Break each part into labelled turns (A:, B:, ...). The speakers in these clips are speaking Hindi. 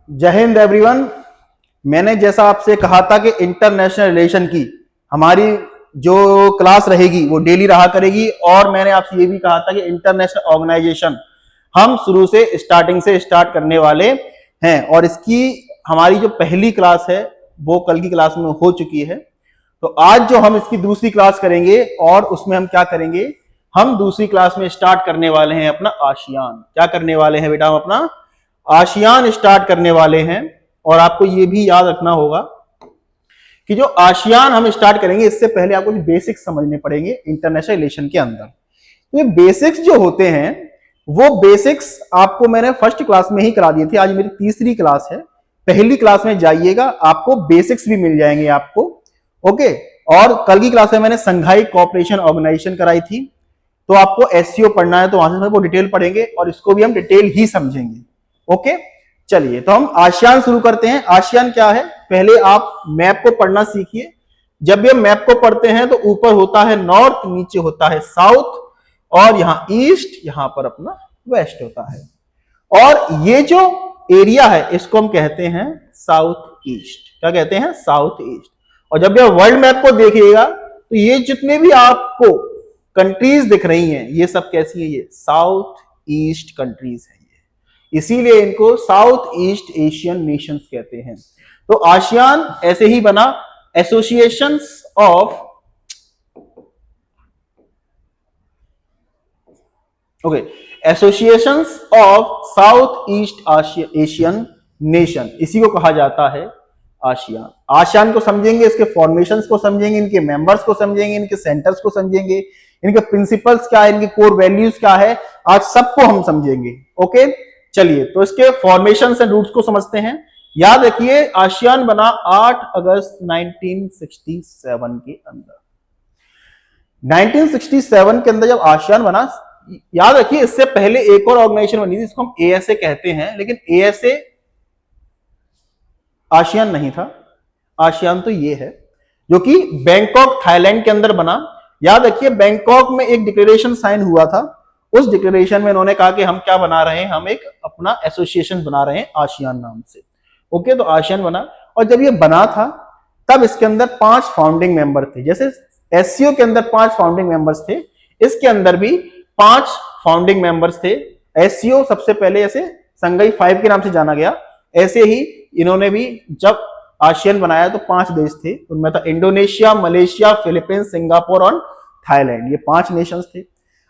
A: जय हिंद एवरीवन। मैंने जैसा आपसे कहा था कि इंटरनेशनल रिलेशन की हमारी जो क्लास रहेगी वो डेली रहा करेगी, और मैंने आपसे ये भी कहा था कि इंटरनेशनल ऑर्गेनाइजेशन हम शुरू से स्टार्टिंग से स्टार्ट करने वाले हैं, और इसकी हमारी जो पहली क्लास है वो कल की क्लास में हो चुकी है। तो आज जो हम इसकी दूसरी क्लास करेंगे, और उसमें हम क्या करेंगे, हम दूसरी क्लास में स्टार्ट करने वाले हैं अपना आशियान। क्या करने वाले हैं बेटा? हम अपना आशियान स्टार्ट करने वाले हैं। और आपको यह भी याद रखना होगा कि जो आशियान हम स्टार्ट करेंगे, इससे पहले आपको बेसिक्स समझने पड़ेंगे इंटरनेशनल रिलेशन के अंदर। तो ये बेसिक्स जो होते हैं वो बेसिक्स आपको मैंने फर्स्ट क्लास में ही करा दिए थे। आज मेरी तीसरी क्लास है। पहली क्लास में जाइएगा, आपको बेसिक्स भी मिल जाएंगे आपको। ओके। और कल की क्लास में मैंने संघाई कोऑपरेशन ऑर्गेनाइजेशन कराई थी, तो आपको एससीओ पढ़ना है तो वहां से वो डिटेल पढ़ेंगे, और इसको भी हम डिटेल ही समझेंगे। ओके, चलिए तो हम आशियान शुरू करते हैं। आशियान क्या है? पहले आप मैप को पढ़ना सीखिए। जब ये मैप को पढ़ते हैं तो ऊपर होता है नॉर्थ, नीचे होता है साउथ, और यहां ईस्ट, यहां पर अपना वेस्ट होता है। और ये जो एरिया है इसको हम कहते हैं साउथ ईस्ट। क्या कहते हैं? South east. और जब ये वर्ल्ड मैप को देखिएगा तो ये जितने भी आपको कंट्रीज दिख रही हैं, ये सब कैसी है? ये साउथ ईस्ट कंट्रीज है। इसीलिए इनको साउथ ईस्ट एशियन नेशंस कहते हैं। तो आशियान ऐसे ही बना, associations of associations of south east Asian nation, इसी को कहा जाता है आशियान। आशियान को समझेंगे, इसके फॉर्मेशंस को समझेंगे, इनके मेंबर्स को समझेंगे, इनके सेंटर्स को समझेंगे, इनके प्रिंसिपल्स क्या है, इनके कोर वैल्यूज क्या है, आज सबको हम समझेंगे। ओके, चलिए तो इसके फॉर्मेशन एंड रूट्स को समझते हैं। याद रखिए, आशियान बना 8 अगस्त 1967 के अंदर। 1967 के अंदर जब आशियान बना, याद रखिए इससे पहले एक और ऑर्गेनाइजेशन बनी थी, इसको हम एएसए कहते हैं, लेकिन एएसए आशियान नहीं था। आशियान तो ये है जो कि बैंकॉक थाईलैंड के अंदर बना। याद रखिए, बैंकॉक में एक डिक्लेरेशन साइन हुआ था। उस डिक्लेरेशन में इन्होंने कहा कि हम क्या बना रहे हैं, हम एक अपना एसोसिएशन बना रहे हैं आशियान नाम से। ओके, तो आशियान बना, और जब ये बना था तब इसके अंदर 5 फाउंडिंग मेंबर थे। जैसे एससीओ के अंदर 5 फाउंडिंग मेंबर्स थे, इसके अंदर भी 5 फाउंडिंग मेंबर्स थे। एससीओ सबसे पहले ऐसे संघाई 5 के नाम से जाना गया, ऐसे ही इन्होंने भी जब आशियान बनाया तो 5 देश थे। उनमें था इंडोनेशिया, मलेशिया, फिलीपींस, सिंगापुर और थाईलैंड। ये 5 नेशंस थे।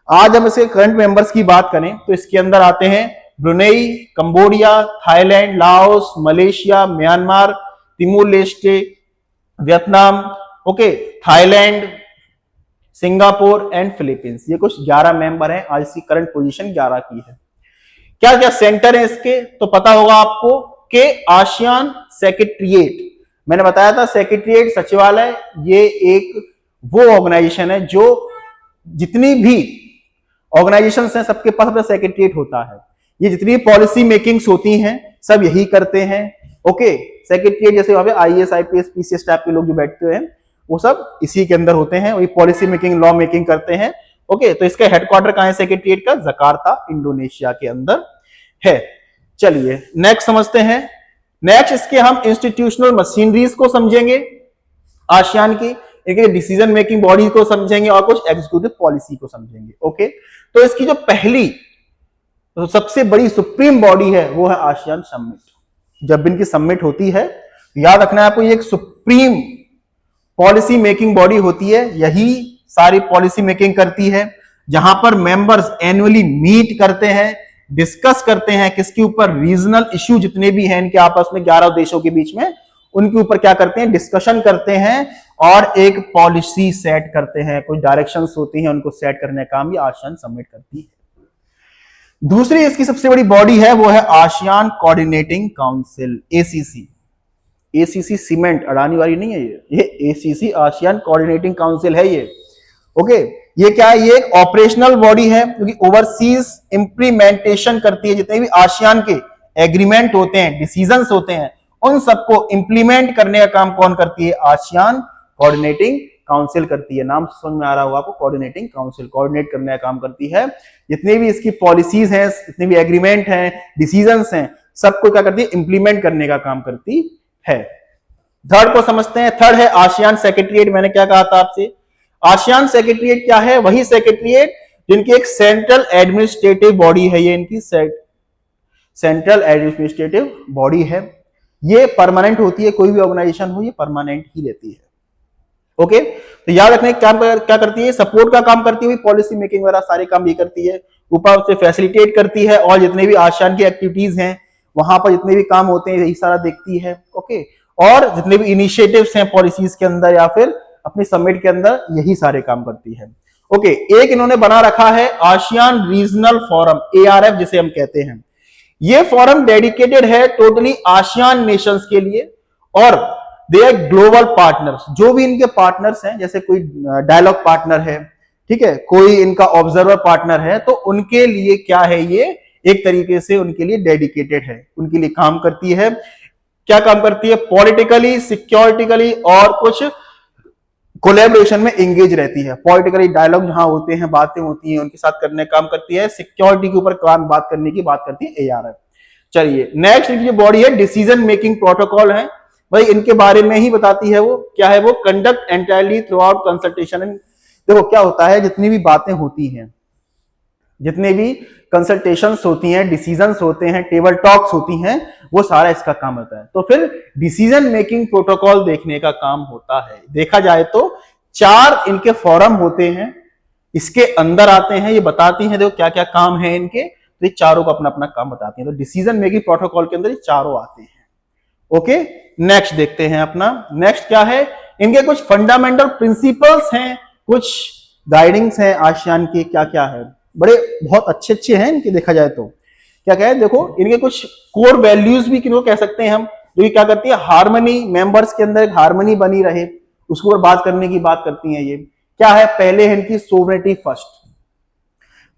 A: आज हम इसके करंट मेंबर्स की बात करें तो इसके अंदर आते हैं Brunei, Cambodia, Thailand, Laos, Malaysia, Myanmar, Timor Leste, Vietnam, okay, Thailand, Singapore and Philippines. ये कुछ 11 मेंबर हैं। आज इसकी करंट पोजीशन 11 की है। क्या क्या सेंटर है इसके, तो पता होगा आपको कि आशियान सेक्रेटरिएट, मैंने बताया था सेक्रेटरिएट सचिवालय, ये एक वो ऑर्गेनाइजेशन है जो जितनी भी ऑर्गेनाइजेशंस हैं सबके पास अपना सेक्रेटरिएट होता है। ये जितनी पॉलिसी मेकिंग्स होती हैं सब यही करते हैं। ओके, सेक्रेटरिएट जैसे वहां पे आईएएस, आईपीएस, पीसीएस टाइप के लोग जो बैठते हैं वो सब इसी के अंदर होते हैं। वही पॉलिसी मेकिंग, लॉ मेकिंग करते हैं। ओके, तो इसका हेडक्वार्टर कहां है सेक्रेटरिएट का? जकार्ता, इंडोनेशिया के अंदर है। चलिए नेक्स्ट समझते हैं। नेक्स्ट इसके हम इंस्टीट्यूशनल मशीनरीज को समझेंगे आशियान की, इनके डिसीजन मेकिंग बॉडी को समझेंगे, और कुछ एग्जीक्यूटिव पॉलिसी को समझेंगे। ओके, तो इसकी जो पहली तो सबसे बड़ी सुप्रीम बॉडी है वो है आशियान समिट। जब इनकी समिट होती है, याद रखना है आपको, ये एक सुप्रीम पॉलिसी मेकिंग बॉडी होती है। यही सारी पॉलिसी मेकिंग करती है, जहां पर मेंबर्स एनुअली मीट करते हैं, डिस्कस करते हैं किसके ऊपर, रीजनल इश्यू जितने भी हैं इनके आपस में 11 देशों के बीच में, उनके ऊपर क्या करते हैं, डिस्कशन करते हैं और एक पॉलिसी सेट करते हैं। कुछ डायरेक्शंस होती हैं, उनको सेट करने का काम ये आशियान समिट करती है। दूसरी इसकी सबसे बड़ी बॉडी है वो है ASEAN coordinating council, ACC. ACC cement Adani वाली नहीं है, ये एसीसी आशियान कोऑर्डिनेटिंग काउंसिल है ये। ओके, ये क्या है? ये एक ऑपरेशनल बॉडी है क्योंकि ओवरसीज इंप्लीमेंटेशन करती है। जितने भी आशियान के एग्रीमेंट होते हैं, डिसीजंस होते हैं, उन सबको इंप्लीमेंट करने का काम कौन करती है? आशियान कोऑर्डिनेटिंग काउंसिल करती है। नाम समझ में आ रहा होगा आपको, कोऑर्डिनेटिंग काउंसिल, कोऑर्डिनेट करने का काम करती है। जितने भी इसकी पॉलिसीज हैं, जितने भी एग्रीमेंट हैं, डिसीजंस हैं, सबको क्या करती है, इंप्लीमेंट करने का काम करती है। थर्ड को समझते हैं। थर्ड है आसियान सेक्रेटरीट। मैंने क्या कहा था आपसे, आसियान सेक्रेटरीट क्या है, वही सेक्रेटरीट जिनकी एक सेंट्रल एडमिनिस्ट्रेटिव बॉडी है, ये इनकी सेंट्रल एडमिनिस्ट्रेटिव बॉडी है। ये परमानेंट होती है, कोई भी ऑर्गेनाइजेशन हो ये परमानेंट ही रहती है। ओके, तो याद रखने क्या करती है, सपोर्ट का काम करती है, पॉलिसी मेकिंग वगैरह सारे काम ये करती है, ऊपर से फैसिलिटेट करती है, और जितने भी आसियान की एक्टिविटीज हैं वहां पर जितने भी काम होते हैं यही सारा देखती है। ओके, और जितने भी इनिशिएटिव्स हैं पॉलिसीज के अंदर या फिर अपनी समिट के अंदर यही सारे काम करती है। ओके, एक इन्होंने बना रखा है आसियान रीजनल फोरम, ARF जिसे हम कहते हैं। ये फोरम डेडिकेटेड है टोटली आसियान नेशंस के लिए, और दे आर ग्लोबल पार्टनर्स। जो भी इनके पार्टनर्स हैं, जैसे कोई डायलॉग पार्टनर है, ठीक है, कोई इनका ऑब्जर्वर पार्टनर है, तो उनके लिए क्या है, ये एक तरीके से उनके लिए डेडिकेटेड है, उनके लिए काम करती है। क्या काम करती है, पॉलिटिकली, सिक्योरिटिकली और कुछ कोलैबोरेशन में एंगेज रहती है। पॉलिटिकली डायलॉग जहां होते हैं, बातें होती हैं, उनके साथ करने काम करती है। सिक्योरिटी के ऊपर काम बात करने की बात करती है ARF। चलिए नेक्स्ट इनकी जो बॉडी है डिसीजन मेकिंग प्रोटोकॉल है, भाई इनके बारे में ही बताती है। वो क्या है, वो conduct entirely through out consultation. देखो क्या होता है, जितनी भी बातें होती हैं, जितने भी कंसल्टेशंस होती हैं, डिसीजंस होते हैं, टेबल टॉक्स होती हैं, वो सारा इसका काम होता है। तो फिर डिसीजन मेकिंग प्रोटोकॉल देखने का काम होता है। देखा जाए तो 4 इनके फोरम होते हैं, इसके अंदर आते हैं, ये बताती हैं देखो क्या क्या काम है इनके, तो ये चारों को अपना अपना काम बताती हैं। तो डिसीजन मेकिंग प्रोटोकॉल के अंदर ये चारों आते हैं। ओके, नेक्स्ट देखते हैं अपना। नेक्स्ट क्या है, इनके कुछ फंडामेंटल प्रिंसिपल्स हैं, कुछ गाइडिंग्स हैं आसियान के, क्या क्या है, बड़े बहुत अच्छे अच्छे हैं इनके। देखा जाए तो क्या क्या है, देखो इनके कुछ कोर वैल्यूज भी किनको कह सकते हैं हम, जो कि क्या करती है, हार्मनी, मेंबर्स के अंदर एक हार्मनी बनी रहे, उसके ऊपर बात करने की बात करती हैं। ये क्या है, पहले है इनकी सोवरेनिटी फर्स्ट।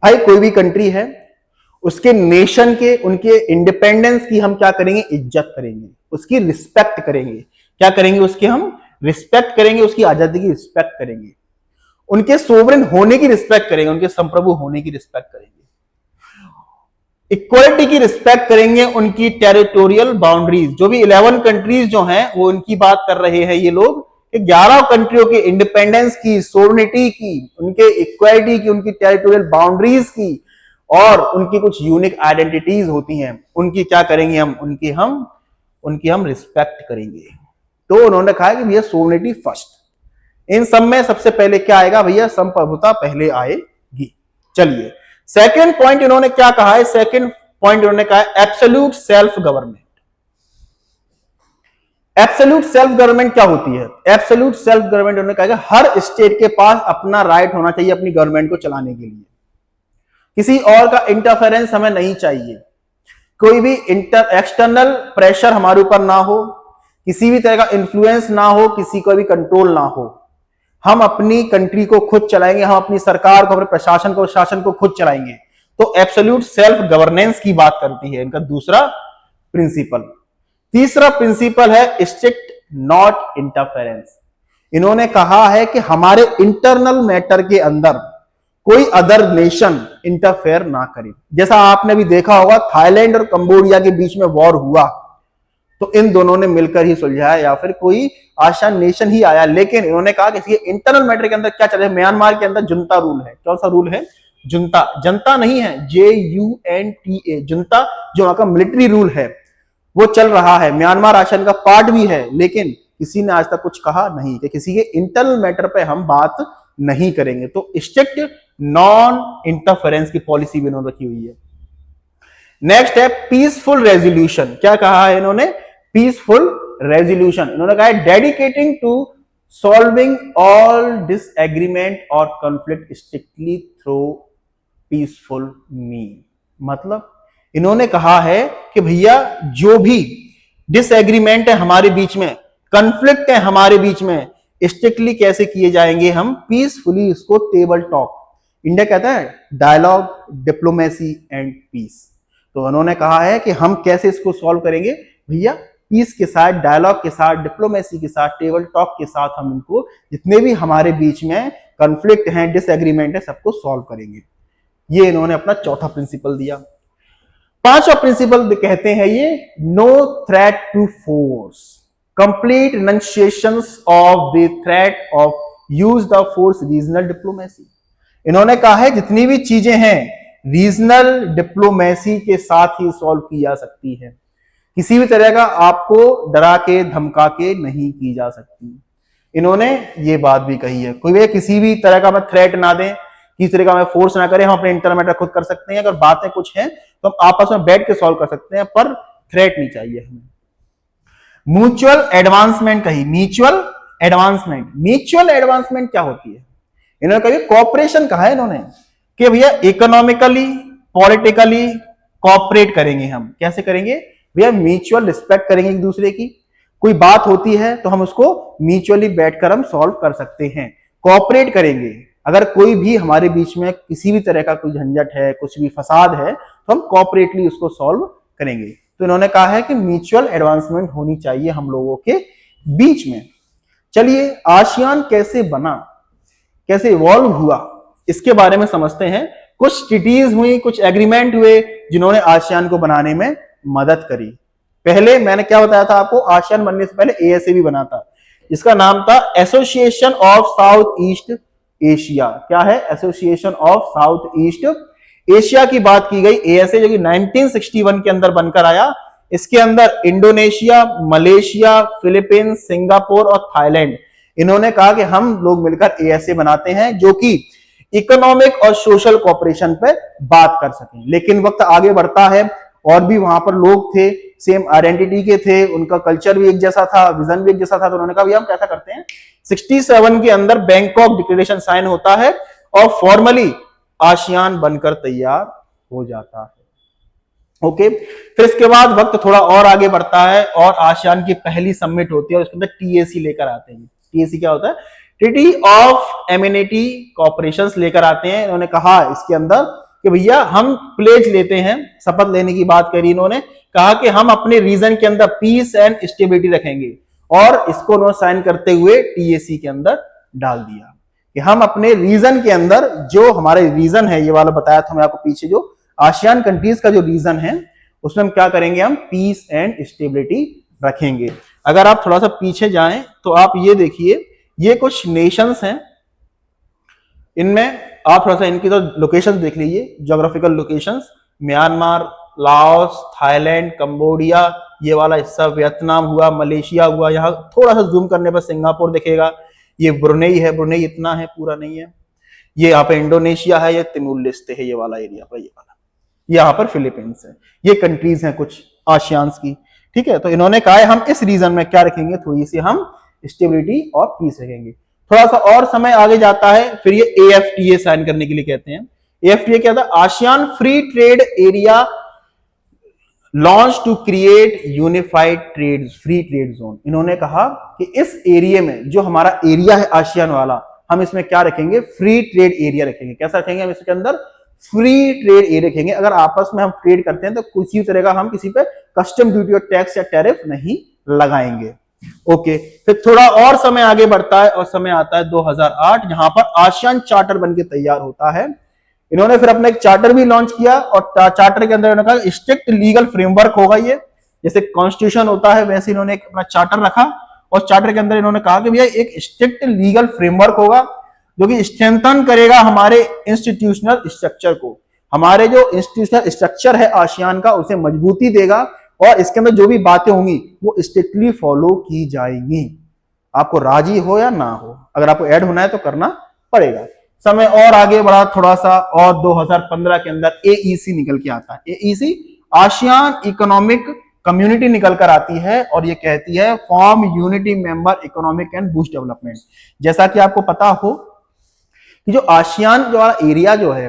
A: भाई कोई भी कंट्री है, उसके नेशन के, उनके इंडिपेंडेंस की हम क्या करेंगे, इज्जत करेंगे, उसकी रिस्पेक्ट करेंगे। क्या करेंगे, उसकी हम रिस्पेक्ट करेंगे, उसकी आजादी की रिस्पेक्ट करेंगे, उनके सोवरेन होने की रिस्पेक्ट करेंगे, उनके संप्रभु होने की रिस्पेक्ट करेंगे, इक्वालिटी की रिस्पेक्ट करेंगे, उनकी टेरिटोरियल बाउंड्रीज। जो भी 11 कंट्रीज जो हैं वो उनकी बात कर रहे हैं ये लोग, 11 कंट्रियों के इंडिपेंडेंस की, सोवरेनिटी की, उनके इक्वालिटी की, उनकी टेरिटोरियल बाउंड्रीज की, और उनकी कुछ यूनिक आइडेंटिटीज होती हैं, उनकी क्या करेंगे हम, उनकी हम रिस्पेक्ट करेंगे। तो उन्होंने कहा कि भैया सोवरेनिटी फर्स्ट। इन सब में सबसे पहले क्या आएगा भैया, संप्रभुता पहले आएगी। चलिए सेकंड पॉइंट इन्होंने क्या कहा है, सेकंड पॉइंट इन्होंने कहा है absolute self government. Absolute self government क्या होती है, एब्सोल्यूट सेल्फ गवर्नमेंट उन्होंने कहा हर स्टेट के पास अपना राइट होना चाहिए अपनी गवर्नमेंट को चलाने के लिए, किसी और का इंटरफेरेंस हमें नहीं चाहिए, कोई भी एक्सटर्नल प्रेशर हमारे ऊपर ना हो, किसी भी तरह का इन्फ्लुएंस ना हो, किसी को भी कंट्रोल ना हो, हम अपनी कंट्री को खुद चलाएंगे, हम अपनी सरकार को, अपने प्रशासन को, शासन को खुद चलाएंगे। तो एब्सोल्यूट सेल्फ गवर्नेंस की बात करती है इनका दूसरा प्रिंसिपल। तीसरा प्रिंसिपल है स्ट्रिक्ट नॉट इंटरफेरेंस। इन्होंने कहा है कि हमारे इंटरनल मैटर के अंदर कोई अदर नेशन इंटरफेयर ना करे। जैसा आपने भी देखा होगा थाईलैंड और कंबोडिया के बीच में वॉर हुआ, तो इन दोनों ने मिलकर ही सुलझाया, या फिर कोई आसियान नेशन ही आया। लेकिन इन्होंने कहा कि इंटरनल मैटर के अंदर क्या चल रहा है, म्यांमार के अंदर जुंता रूल है। कौन सा रूल है, जुंता, जनता नहीं है, JUNTA, जुंता जो वहां का मिलिट्री रूल है वो चल रहा है। म्यांमार आसियान का पार्ट भी है, लेकिन किसी ने आज तक कुछ कहा नहीं कि किसी के इंटरनल मैटर पे हम बात नहीं करेंगे। तो स्ट्रिक्ट नॉन इंटरफेरेंस की पॉलिसी भी इन्होंने रखी हुई है। नेक्स्ट है पीसफुल रेजोल्यूशन। क्या कहा है इन्होंने, पीसफुल रेजोल्यूशन। इन्होंने कहा है dedicating to solving all disagreement और conflict strictly through peaceful mean. मतलब इन्होंने कहा है कि भैया जो भी डिसएग्रीमेंट है हमारे बीच में, कॉन्फ्लिक्ट है हमारे बीच में, स्ट्रिक्टली कैसे किए जाएंगे, हम पीसफुली इसको टेबल टॉक, इंडिया कहता है डायलॉग, डिप्लोमेसी एंड पीस। तो उन्होंने कहा है कि हम कैसे इसको सॉल्व करेंगे भैया, पीस के साथ, डायलॉग के साथ, डिप्लोमेसी के साथ, टेबल टॉक के साथ हम इनको जितने भी हमारे बीच में कॉन्फ्लिक्ट हैं, डिसएग्रीमेंट है, सबको सॉल्व करेंगे। ये इन्होंने अपना चौथा प्रिंसिपल दिया। पांचवा प्रिंसिपल कहते हैं ये no threat to force, complete renunciation of the threat of use the force, regional diplomacy. इन्होंने कहा है जितनी भी चीजें हैं रीजनल डिप्लोमेसी के साथ ही सॉल्व की जा सकती है, किसी भी तरह का आपको डरा के धमका के नहीं की जा सकती। इन्होंने ये बात भी कही है, कोई भी किसी भी तरह का हमें थ्रेट ना दें, किसी तरह का हमें फोर्स ना करें, हम अपने इंटरनल मैटर खुद कर सकते हैं, अगर बातें कुछ हैं तो हम आपस में बैठ के सॉल्व कर सकते हैं, पर थ्रेट नहीं चाहिए हमें। म्यूचुअल एडवांसमेंट कही, म्यूचुअल एडवांसमेंट, म्यूचुअल एडवांसमेंट क्या होती है? इन्होंने कही कोऑपरेशन कहा है इन्होंने कि भैया इकोनॉमिकली पॉलिटिकली कोऑपरेट करेंगे हम। कैसे करेंगे भैया? म्यूचुअल रिस्पेक्ट करेंगे एक दूसरे की, कोई बात होती है तो हम उसको म्यूचुअली बैठकर हम सॉल्व कर सकते हैं, कोऑपरेट करेंगे। अगर कोई भी हमारे बीच में किसी भी तरह का कोई झंझट है, कुछ भी फसाद है, तो हम कोऑपरेटली उसको सॉल्व करेंगे। तो इन्होंने कहा है कि म्यूचुअल एडवांसमेंट होनी चाहिए हम लोगों के बीच में। चलिए आसियान कैसे बना, कैसे इवॉल्व हुआ, इसके बारे में समझते हैं। कुछ ट्रीटीज हुई, कुछ एग्रीमेंट हुए जिन्होंने आसियान को बनाने में मदद करी। पहले मैंने क्या बताया था आपको, आसियान बनने से पहले एएसए भी बना था, जिसका नाम था association of south east Asia. क्या है? Association of south east Asia की बात की गई। एएसए जो कि 1961 के अंदर बनकर आया। इसके अंदर इंडोनेशिया, मलेशिया, फिलीपींस, सिंगापुर और थाईलैंड, इन्होंने कहा कि हम लोग मिलकर एएसए बनाते हैं जो कि इकोनॉमिक और सोशल कोऑपरेशन पे बात कर सकें। लेकिन वक्त आगे बढ़ता है और भी वहां पर लोग थे, सेम आइडेंटिटी के थे, उनका कल्चर भी एक जैसा था, विजन भी एक जैसा था। तो उन्होंने कहा भैया हम कैसा करते हैं, 67 के अंदर बैंकॉक डिक्लेरेशन साइन होता है और फॉर्मली आसियान बनकर तैयार हो जाता है। ओके, फिर इसके बाद वक्त थोड़ा और आगे बढ़ता है और आसियान की पहली समिट होती है और उसके अंदर टीएसी लेकर आते हैं। टीएसी क्या होता है? ट्रीटी ऑफ एमिनिटी कोऑपरेशन लेकर आते हैं। इन्होंने कहा इसके अंदर कि भैया हम प्लेज लेते हैं, शपथ लेने की बात करी। इन्होंने कहा कि हम अपने रीजन के अंदर पीस एंड स्टेबिलिटी रखेंगे और इसको उन्होंने साइन करते हुए टीएसी के अंदर डाल दिया कि हम अपने रीजन के अंदर, जो हमारे रीजन है, ये वाला बताया था मैं आपको पीछे, जो आसियान कंट्रीज का जो रीजन है उसमें हम क्या करेंगे, हम पीस एंड स्टेबिलिटी रखेंगे। अगर आप थोड़ा सा पीछे जाएं तो आप ये देखिए, ये कुछ नेशंस हैं, इनमें आप थोड़ा सा इनकी तो लोकेशन देख लीजिए, geographical locations, Myanmar, Laos, Thailand, Cambodia, ये वाला हिस्सा वियतनाम हुआ, मलेशिया हुआ, यहाँ थोड़ा सा जूम करने पर सिंगापुर दिखेगा, ये ब्रुनेई है, ब्रुनेई इतना है, पूरा नहीं है, ये यहाँ पे इंडोनेशिया है, ये तिमोर लेस्ते है, ये वाला एरिया पर, ये वाला, यहाँ पर फिलीपींस है। ये कंट्रीज हैं कुछ आसियान्स की, ठीक है। तो इन्होंने कहा है हम इस रीजन में क्या रखेंगे, थोड़ी सी हम स्टेबिलिटी और पीस रखेंगे। थोड़ा सा और समय आगे जाता है, फिर ये एएफटीए साइन करने के लिए कहते हैं। एएफटीए क्या था? ASEAN free trade area launch to create unified trade free trade zone. इन्होंने कहा कि इस एरिया में, जो हमारा एरिया है आसियान वाला, हम इसमें क्या रखेंगे, फ्री ट्रेड एरिया रखेंगे। कैसा रखेंगे हम इसके अंदर? फ्री ट्रेड एरिया रखेंगे। अगर आपस में हम ट्रेड करते हैं तो किसी तरह का हम किसी पे कस्टम ड्यूटी और टैक्स या टैरिफ नहीं लगाएंगे। ओके, फिर थोड़ा और समय आगे बढ़ता है और समय आता है 2008, जहां पर आसियान चार्टर बनके तैयार होता है। इन्होंने फिर अपना एक चार्टर भी लॉन्च किया और चार्टर के अंदर इन्होंने कहा स्ट्रिक्ट लीगल फ्रेमवर्क होगा, ये जैसे कॉन्स्टिट्यूशन होता है वैसे इन्होंने एक अपना चार्टर रखा और चार्टर के अंदर इन्होंने कहा कि भैया एक स्ट्रिक्ट लीगल फ्रेमवर्क होगा जो कि स्ट्रेंथन करेगा हमारे इंस्टीट्यूशनल स्ट्रक्चर को। हमारे जो इंस्टीट्यूशनल स्ट्रक्चर है आसियान का, उसे मजबूती देगा और इसके अंदर जो भी बातें होंगी वो स्ट्रिक्टली फॉलो की जाएंगी, आपको राजी हो या ना हो। अगर आपको ऐड होना है तो करना पड़ेगा। समय और आगे बढ़ा थोड़ा सा, और 2015 के अंदर एईसी निकल के आता है। एईसी आसियान इकोनॉमिक कम्युनिटी निकल कर आती है और ये कहती है form unity member economic and boost development. जैसा कि आपको पता हो कि जो आसियान जो एरिया जो है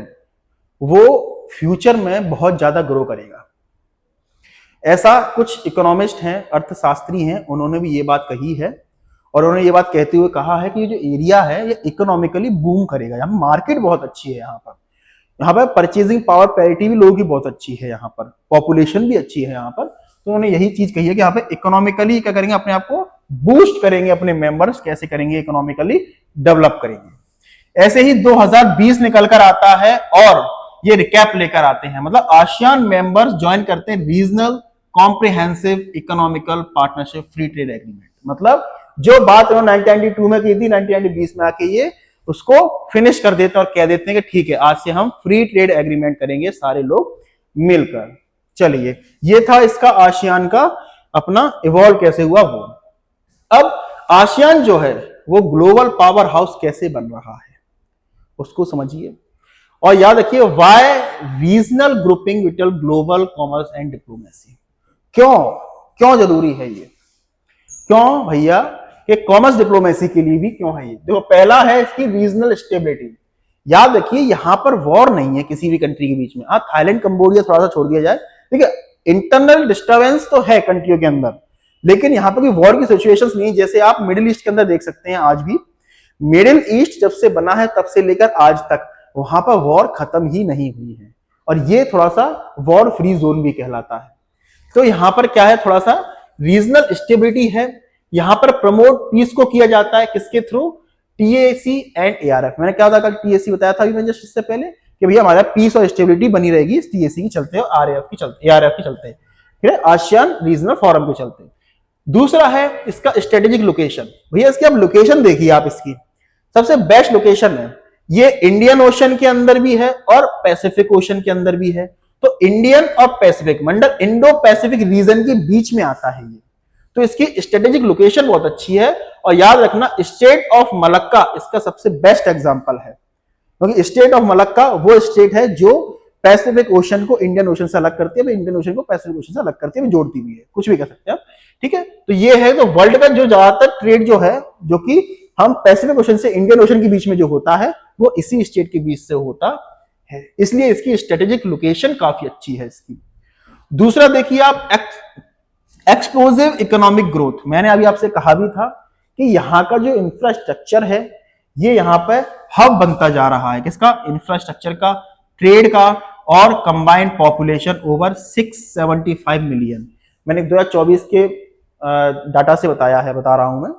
A: वो फ्यूचर में बहुत ज्यादा ग्रो करेगा। ऐसा कुछ इकोनॉमिस्ट हैं, अर्थशास्त्री हैं, उन्होंने भी ये बात कही है और उन्होंने ये बात कहते हुए कहा है कि ये जो एरिया है ये इकोनॉमिकली बूम करेगा। यहाँ मार्केट बहुत अच्छी है, यहाँ पर परचेजिंग पावर पैरिटी भी लोगों की बहुत अच्छी है, यहाँ पर पॉपुलेशन भी अच्छी है यहाँ पर। तो उन्होंने यही चीज कही है कि यहाँ पे इकोनॉमिकली क्या करेंगे, अपने आप को बूस्ट करेंगे, अपने मेंबर्स कैसे करेंगे, इकोनॉमिकली डेवलप करेंगे। ऐसे ही 2020 निकल कर आता है और ये रिकैप लेकर आते हैं, मतलब आसियान मेंबर्स ज्वाइन करते हैं regional comprehensive economical partnership free trade agreement. मतलब जो बात उन्होंने 1992 में की थी, 1920 में आके ये उसको फिनिश कर देते हैं और कह देते हैं कि ठीक है आज से हम फ्री ट्रेड एग्रीमेंट करेंगे सारे लोग मिलकर। चलिए, ये था इसका आसियान का अपना इवॉल्व कैसे हुआ वो। अब आसियान जो है वो ग्लोबल पावर हाउस कैसे बन रहा है उसको समझिए और याद रखिए why regional grouping with global commerce and diplomacy. क्यों क्यों जरूरी है ये, क्यों भैया कि कॉमर्स डिप्लोमेसी के लिए भी क्यों है ये। देखो, पहला है इसकी रीजनल स्टेबिलिटी। याद रखिए यहां पर वॉर नहीं है किसी भी कंट्री के बीच में। हाँ, थाईलैंड कंबोडिया थोड़ा सा छोड़ दिया जाए, ठीक है, इंटरनल डिस्टर्बेंस तो है कंट्रियों के अंदर, लेकिन यहां पर कोई वॉर की सिचुएशंस नहीं, जैसे आप मिडिल ईस्ट के अंदर देख सकते हैं। आज भी मिडिल ईस्ट जब से बना है तब से लेकर आज तक वहां पर वॉर खत्म ही नहीं हुई है, और ये थोड़ा सा वॉर फ्री जोन भी कहलाता है। तो यहां पर क्या है, थोड़ा सा रीजनल स्टेबिलिटी है। यहां पर प्रमोट पीस को किया जाता है किसके थ्रू, टीएसी एंड एआरएफ। मैंने क्या था कल टीएसी बताया था अभी जस्ट इससे पहले कि भैया हमारा पीस और स्टेबिलिटी बनी रहेगी इस टीएसी की चलते और आरएफ की चलते, एआरएफ की चलते, फिर आसियान रीजनल फोरम के चलते। दूसरा है इसका स्ट्रेटेजिक लोकेशन। भैया इसकी आप लोकेशन देखिए, आप इसकी सबसे बेस्ट लोकेशन है ये इंडियन ओशन के अंदर भी है और पैसिफिक ओशन के अंदर भी है। तो इंडियन और पैसिफिक मंडल इंडो पैसिफिक रीजन के बीच में आता है ये, तो इसकी स्ट्रेटेजिक लोकेशन बहुत अच्छी है। और याद रखना स्टेट ऑफ मलक्का इसका सबसे बेस्ट एग्जांपल है, क्योंकि स्टेट ऑफ मलक्का वो स्टेट है जो पैसिफिक ओशन को इंडियन ओशन से अलग करती है, इंडियन ओशन को पैसिफिक ओशन से अलग करती है, जोड़ती भी है, कुछ भी कह सकते हैं आप, ठीक है। तो ये है, तो वर्ल्ड का जो ज्यादातर ट्रेड जो है जो कि हम पैसिफिक ओशन से इंडियन ओशन के बीच में जो होता है वो इसी स्टेट के बीच से होता है, इसलिए इसकी स्ट्रेटेजिक लोकेशन काफी अच्छी है इसकी। दूसरा देखिए आप एक्सप्लोसिव इकोनॉमिक ग्रोथ। मैंने अभी आपसे कहा भी था कि यहाँ का जो इंफ्रास्ट्रक्चर है ये यहाँ पे हब बनता जा रहा है, किसका, इंफ्रास्ट्रक्चर का, ट्रेड का, और कंबाइंड पॉपुलेशन ओवर 675 मिलियन। मैंने 2024 के डाटा से बता रहा हूं मैं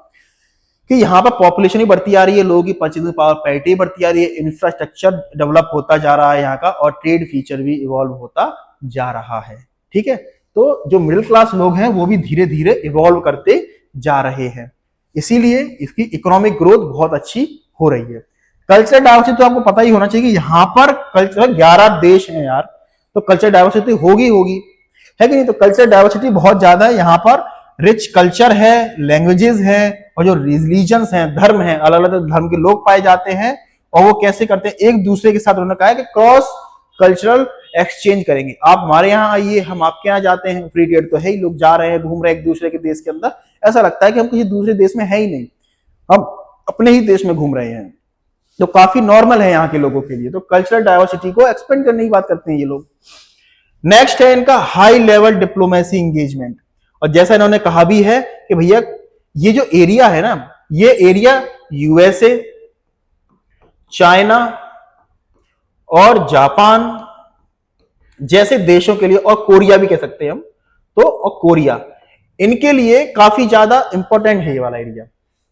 A: कि यहाँ पर पॉपुलेशन ही बढ़ती आ रही है, लोगों की परचेजिंग पावर पैरिटी बढ़ती आ रही है, इंफ्रास्ट्रक्चर डेवलप होता जा रहा है यहाँ का, और ट्रेड फीचर भी इवॉल्व होता जा रहा है, ठीक है। तो जो मिडिल क्लास लोग हैं वो भी धीरे धीरे इवॉल्व करते जा रहे हैं, इसीलिए इसकी इकोनॉमिक ग्रोथ बहुत अच्छी हो रही है। कल्चरल डाइवर्सिटी तो आपको पता ही होना चाहिए कि यहाँ पर कल्चर 11 देश हैं यार, तो कल्चरल डाइवर्सिटी होगी है कि नहीं। तो कल्चरल डाइवर्सिटी बहुत ज्यादा है यहाँ पर, रिच कल्चर है, लैंग्वेजेस हैं, और जो रिलीजन्स हैं, धर्म हैं, अलग अलग धर्म के लोग पाए जाते हैं। और वो कैसे करते हैं, एक दूसरे के साथ उन्होंने कहा है कि क्रॉस कल्चरल एक्सचेंज करेंगे। आप हमारे यहाँ आइए, हम आपके यहाँ जाते हैं, फ्री ट्रेड तो है ही, लोग जा रहे हैं, घूम रहे हैं एक दूसरे के देश के अंदर, ऐसा लगता है कि हम किसी दूसरे देश में है ही नहीं, हम अपने ही देश में घूम रहे हैं। तो काफी नॉर्मल है यहाँ के लोगों के लिए। तो कल्चरल डाइवर्सिटी को एक्सपेंड करने की बात करते हैं ये लोग। नेक्स्ट है इनका हाई लेवल डिप्लोमेसी इंगेजमेंट। और जैसा इन्होंने कहा भी है कि भैया ये जो एरिया है ना, ये एरिया यूएसए, चाइना और जापान जैसे देशों के लिए, और कोरिया भी कह सकते हैं हम, तो और कोरिया, इनके लिए काफी ज्यादा इंपॉर्टेंट है ये वाला एरिया,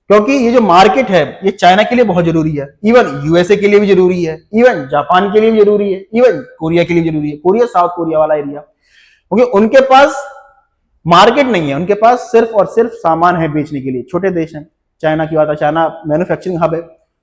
A: क्योंकि ये जो मार्केट है ये चाइना के लिए बहुत जरूरी है, इवन यूएसए के लिए भी जरूरी है, इवन जापान के लिए भी जरूरी है, इवन कोरिया के लिए भी जरूरी है, कोरिया साउथ कोरिया वाला एरिया, क्योंकि उनके पास मार्केट नहीं है, उनके पास सिर्फ और सिर्फ सामान है बेचने के लिए। छोटे देश हैं, चाइना की बात है, चाइना मैन्युफैक्चरिंग हब है,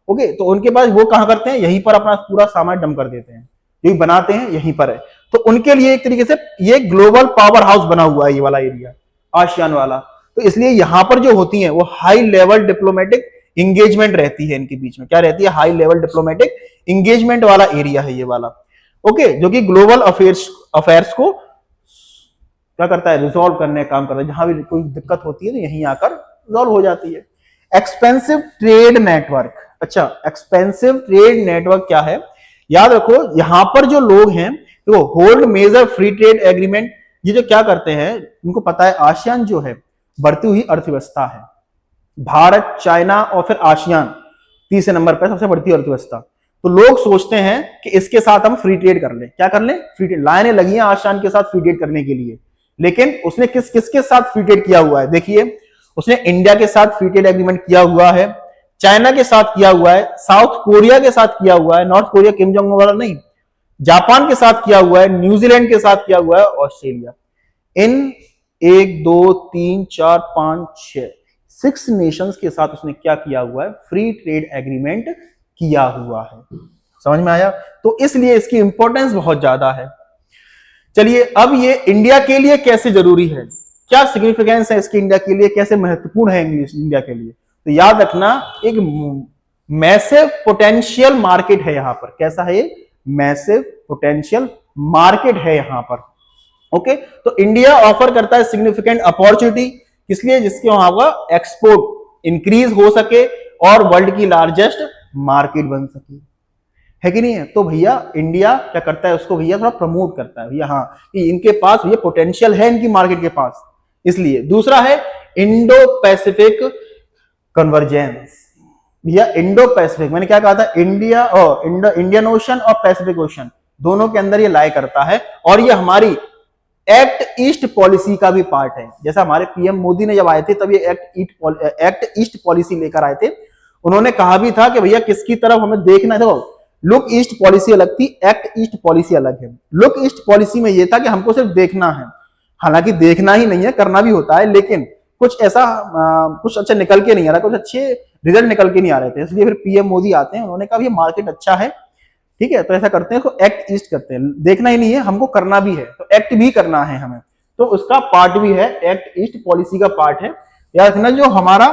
A: ओके, तो उनके पास वो कहां करते हैं, यहीं पर अपना पूरा सामान डंप कर देते हैं, यही बनाते हैं, यहीं पर है। तो उनके लिए एक तरीके से ये ग्लोबल पावर हाउस बना हुआ है ये वाला एरिया, आसियान वाला। तो इसलिए यहां पर जो होती है वो हाई लेवल डिप्लोमेटिक इंगेजमेंट रहती है इनके बीच में। क्या रहती है, हाई लेवल डिप्लोमेटिक इंगेजमेंट वाला एरिया है ये वाला, ओके, जो कि ग्लोबल अफेयर्स को क्या करता है, रिजॉल्व करने का काम करता है। जहां भी कोई दिक्कत होती है तो यहीं आकर रिजॉल्व हो जाती है। Expensive trade network. अच्छा, एक्सपेंसिव ट्रेड नेटवर्क क्या है, याद रखो यहां पर जो लोग हैं तो hold major free trade agreement. ये जो क्या करते हैं, उनको पता है आसियान जो है बढ़ती हुई अर्थव्यवस्था है, भारत, चाइना और फिर आसियान तीसरे नंबर पर सबसे बढ़ती अर्थव्यवस्था। तो लोग सोचते हैं कि इसके साथ हम फ्री ट्रेड कर लें। क्या कर लें, फ्री ट्रेड। लाइनें लगी हैं आसियान के साथ फ्री ट्रेड करने के लिए, लेकिन उसने किसके साथ फ्री ट्रेड किया हुआ है, देखिए उसने इंडिया के साथ फ्री ट्रेड एग्रीमेंट किया हुआ है, चाइना के साथ किया हुआ है, साउथ कोरिया के साथ किया हुआ है, north Korea Kim Jong Un वाला नहीं, जापान के साथ किया हुआ है, न्यूजीलैंड के साथ किया हुआ है, ऑस्ट्रेलिया। इन 1 2 3 4 5 6 6 नेशंस के साथ उसने क्या किया हुआ है, फ्री ट्रेड एग्रीमेंट किया हुआ है। समझ में आया? तो इसलिए इसकी इंपॉर्टेंस बहुत ज्यादा है। चलिए, अब ये इंडिया के लिए कैसे जरूरी है, क्या सिग्निफिकेंस है इसकी इंडिया के लिए, कैसे महत्वपूर्ण है इंडिया के लिए, तो याद रखना, एक मैसिव पोटेंशियल मार्केट है यहां पर। कैसा है ये? मैसिव पोटेंशियल मार्केट है यहां पर। ओके, तो इंडिया ऑफर करता है सिग्निफिकेंट अपॉर्चुनिटी, इसलिए जिसके वहां का एक्सपोर्ट इंक्रीज हो सके और वर्ल्ड की लार्जेस्ट मार्केट बन सके, है कि नहीं है? तो भैया इंडिया क्या करता है, उसको भैया थोड़ा प्रमोट करता है भैया, हाँ कि इनके पास ये पोटेंशियल है इनकी मार्केट के पास, इसलिए। दूसरा है इंडो पैसिफिक कन्वर्जेंस। भैया इंडो पैसिफिक, मैंने क्या कहा था, इंडिया और इंडियन ओशन और पैसिफिक ओशन दोनों के अंदर ये लाई करता है, और ये हमारी एक्ट ईस्ट पॉलिसी का भी पार्ट है। जैसा हमारे पीएम मोदी ने जब आए थे तब ये एक्ट ईस्ट पॉलिसी लेकर आए थे। उन्होंने कहा भी था कि भैया किसकी तरफ हमें देखना है। देखो, लुक ईस्ट पॉलिसी अलग थी, एक्ट ईस्ट पॉलिसी अलग है। लुक ईस्ट पॉलिसी में यह था कि हमको सिर्फ देखना है, हालांकि देखना ही नहीं है, करना भी होता है, लेकिन कुछ ऐसा कुछ अच्छा निकल के नहीं आ रहा, कुछ अच्छे रिजल्ट निकल के नहीं आ रहे थे, इसलिए फिर पीएम मोदी आते हैं, उन्होंने कहा ये मार्केट अच्छा है, ठीक है, तो ऐसा करते हैं, तो एक्ट ईस्ट करते हैं। देखना ही नहीं है, हमको करना भी है, तो एक्ट भी करना है हमें, तो उसका पार्ट भी है, एक्ट ईस्ट पॉलिसी का पार्ट है। याद रखना, जो हमारा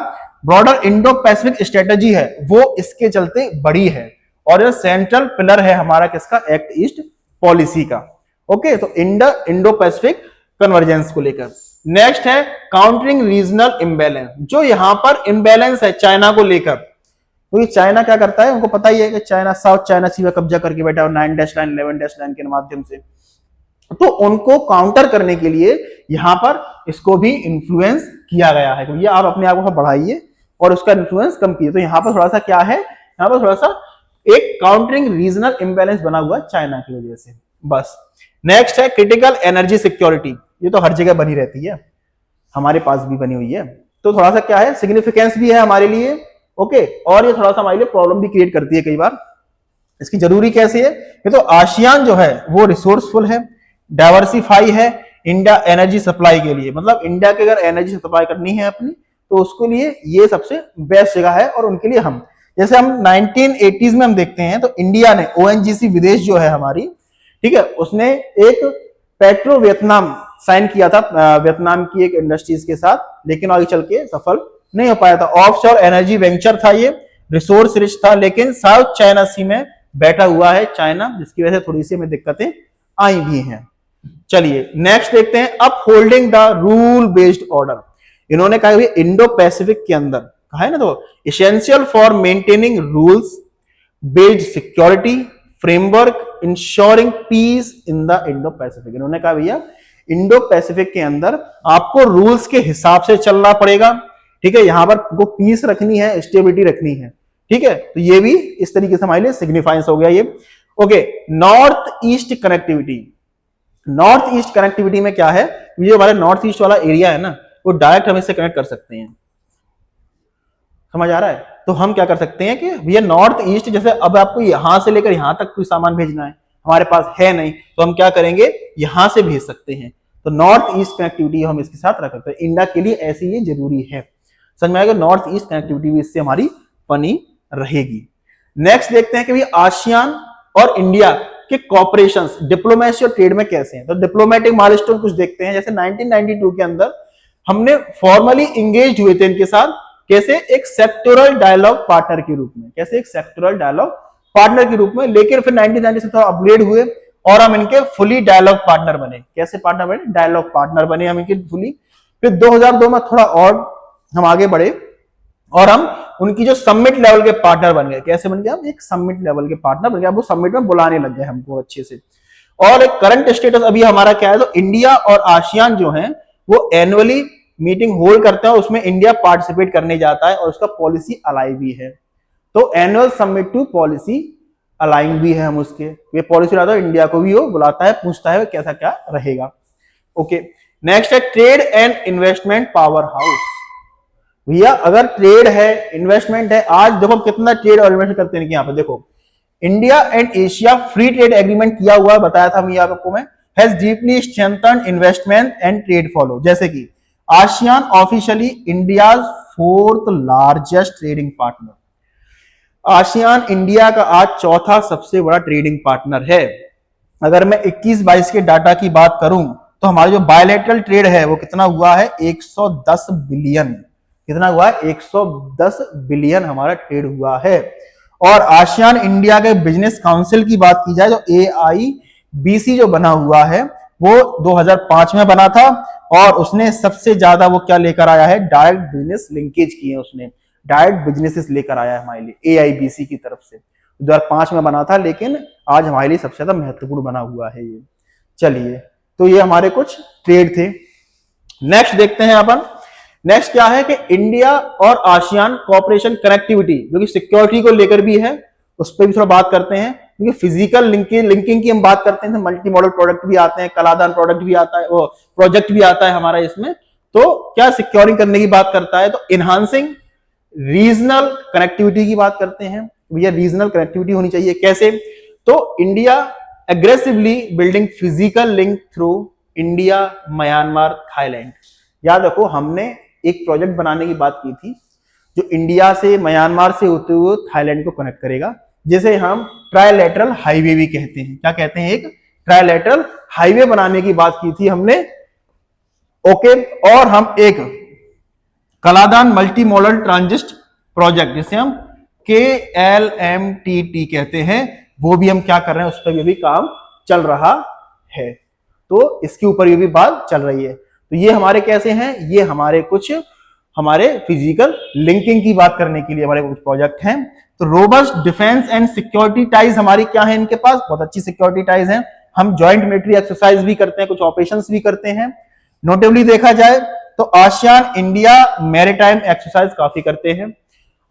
A: ब्रॉडर इंडो पैसिफिक स्ट्रेटेजी है वो इसके चलते बड़ी है, और ये सेंट्रल पिलर है हमारा किसका, एक्ट ईस्ट पॉलिसी का। ओके, तो इंडो पैसिफिक कन्वर्जेंस को लेकर। नेक्स्ट है काउंटरिंग रीजनल इम्बैलेंस, जो यहां पर इम्बैलेंस है चाइना को लेकर। तो चाइना क्या करता है, उनको पता ही है कि चाइना साउथ चाइना सी में कब्जा करके बैठा है 9-9 11-9 के माध्यम से, तो उनको काउंटर करने के लिए यहां पर इसको भी इन्फ्लुएंस किया गया है, तो ये आप अपने आप को बढ़ाइए और उसका इन्फ्लुएंस कम कीजिए। तो यहां पर थोड़ा सा क्या है, यहां पर थोड़ा सा एक काउंटरिंग रीजनल इंबैलेंस बना हुआ है चाइना की वजह से, बस। नेक्स्ट है क्रिटिकल एनर्जी सिक्योरिटी, ये तो हर जगह बनी रहती है, हमारे पास भी बनी हुई है, तो थोड़ा सा क्या है, सिग्निफिकेंस भी है हमारे लिए। ओके, और ये थोड़ा सा हमारे लिए प्रॉब्लम भी क्रिएट करती है कई बार। इसकी जरूरी कैसे है, ये तो आसियान जो है वो रिसोर्सफुल है, डाइवर्सिफाई है इंडिया एनर्जी सप्लाई के लिए, मतलब इंडिया के अगर एनर्जी सप्लाई करनी है अपनी, तो उसके लिए ये सबसे बेस्ट जगह है। और उनके लिए हम, जैसे हम 1980s में हम देखते हैं, तो इंडिया ने ओएनजीसी विदेश जो है हमारी, ठीक है, उसने एक पेट्रो वियतनाम साइन किया था वियतनाम की एक इंडस्ट्रीज के साथ, लेकिन आगे चल के सफल नहीं हो पाया था। ऑफशोर एनर्जी वेंचर था ये, रिसोर्स रिच था, लेकिन साउथ चाइना सी में बैठा हुआ है चाइना, जिसकी वजह से थोड़ी सी हमें दिक्कतें आई भी हैं। चलिए नेक्स्ट देखते हैं, up holding the rule based order. इन्होंने कहा इंडो पैसिफिक के अंदर कहा है ना, तो essential for maintaining rules based security framework ensuring peace in the Indo Pacific. इन्होंने कहा भैया इंडो पैसिफिक के अंदर आपको रूल्स के हिसाब से चलना पड़ेगा, ठीक है, यहां पर को पीस रखनी है, स्टेबिलिटी रखनी है, ठीक है, तो ये भी इस तरीके से हमारे लिए सिग्निफाइंस हो गया ये। Okay, north east connectivity. North east connectivity में क्या है, ये हमारे नॉर्थ ईस्ट वाला एरिया है ना, वो डायरेक्ट हम इससे कनेक्ट कर सकते हैं, समझ आ रहा है? तो हम क्या कर सकते हैं कि भैया नॉर्थ ईस्ट, जैसे अब आपको यहां से लेकर यहां तक कोई सामान भेजना है, हमारे पास है नहीं, तो हम क्या करेंगे, यहां से भेज सकते हैं। तो नॉर्थ ईस्ट कनेक्टिविटी हम इसके साथ रख सकते हैं, इंडिया के लिए ऐसी ये जरूरी है। समझ में आएगा, नॉर्थ ईस्ट कनेक्टिविटी भी इससे हमारी बनी रहेगी। नेक्स्ट देखते हैं कि भैया आसियान और इंडिया के कॉपरेशंस डिप्लोमेसी और ट्रेड में कैसे हैं। तो डिप्लोमेटिक माइलस्टोन कुछ देखते हैं, जैसे 1992 के अंदर हमने फॉर्मली इंगेज हुए थे इनके साथ, कैसे, एक सेक्टोरल डायलॉग पार्टनर के रूप में, कैसे एक सेक्टोरल डायलॉग पार्टनर के रूप में, लेकिन फिर 1990 से थोड़ा अपग्रेड हुए और हम इनके फुली डायलॉग पार्टनर बने। कैसे पार्टनर बने, डायलॉग पार्टनर बने हम इनके फुली। फिर 2002 में थोड़ा और हम आगे बढ़े और हम उनकी जो समिट लेवल के पार्टनर बन गए। कैसे बन गए हम, एक समिट लेवल के पार्टनर बन गए, वो समिट में बुलाने लग गए हमको अच्छे से। और एक करंट स्टेटस अभी हमारा क्या है, तो इंडिया और आसियान जो है वो एनुअली मीटिंग होल्ड करते हैं, उसमें इंडिया पार्टिसिपेट करने जाता है और उसका पॉलिसी अलाइन भी है। तो annual summit to policy align भी है हम उसके, ये पॉलिसी लाता है, इंडिया को भी वो बुलाता है, पूछता है कैसा क्या रहेगा। ओके, नेक्स्ट है trade and investment power house. भैया अगर ट्रेड है, इन्वेस्टमेंट है, आज देखो कितना ट्रेड और इन्वेस्टमेंट करते हैं यहाँ पे, देखो India and Asia free trade agreement किया हुआ है, बताया था मैं आपको, मैं has deeply strengthened investment and trade follow, जैसे कि ASEAN officially India fourth largest trading partner. ASEAN India का आज चौथा सबसे बड़ा ट्रेडिंग पार्टनर है। अगर मैं 21-22 के डाटा की बात करूं तो हमारा जो बायलैटरल ट्रेड है वो कितना हुआ है, 110 बिलियन। कितना हुआ है, 110 बिलियन हमारा ट्रेड हुआ है। और आसियान इंडिया के बिजनेस काउंसिल की बात की जाए तो AIBC जो बना हुआ है वो 2005 में बना था, और उसने सबसे ज्यादा वो क्या लेकर आया है, डायरेक्ट बिजनेस लिंकेज किए, उसने डायरेक्ट बिजनेसेस लेकर आया है हमारे लिए AIBC की तरफ से। 2005 में बना था, लेकिन आज हमारे लिए सबसे ज्यादा महत्वपूर्ण बना हुआ है ये। चलिए, तो ये हमारे कुछ ट्रेड थे। नेक्स्ट देखते हैं अपन, नेक्स्ट क्या है कि इंडिया और आसियान कोऑपरेशन कनेक्टिविटी, जो कि सिक्योरिटी को लेकर भी है, उस पर भी थोड़ा बात करते हैं। क्योंकि फिजिकल लिंकिंग की हम बात करते हैं, मल्टी मॉडल प्रोडक्ट भी आते हैं, कलादान प्रोडक्ट भी आता है, वो प्रोजेक्ट भी आता है हमारा इसमें। तो क्या सिक्योरिंग करने की बात करता है, तो इनहांसिंग रीजनल कनेक्टिविटी की बात करते हैं। भैया रीजनल कनेक्टिविटी होनी चाहिए, कैसे, तो India aggressively building physical link through India, Myanmar, Thailand. याद रखो, हमने एक प्रोजेक्ट बनाने की बात की थी जो इंडिया से, म्यांमार से होते हुए थाईलैंड को कनेक्ट करेगा, जिसे हम ट्राइलेटरल हाईवे भी कहते हैं। क्या कहते हैं, एक ट्राइलेटरल हाईवे बनाने की बात की थी हमने। ओके, और हम एक Kaladan multi modal transit project, जिसे हम KLMTT कहते हैं, वो भी हम क्या कर रहे हैं, उस पर भी काम चल रहा है। तो इसके ऊपर ये भी बात चल रही है। तो ये हमारे कैसे हैं, ये हमारे कुछ हमारे फिजिकल लिंकिंग की बात करने के लिए हमारे कुछ प्रोजेक्ट हैं। तो robust defence and security ties हमारी क्या है, इनके पास बहुत अच्छी सिक्योरिटी टाइज हैं। हम जॉइंट मिलिट्री एक्सरसाइज भी करते हैं, कुछ ऑपरेशंस भी करते हैं। नोटेबली देखा जाए तो आसियान इंडिया मैरीटाइम एक्सरसाइज काफी करते हैं।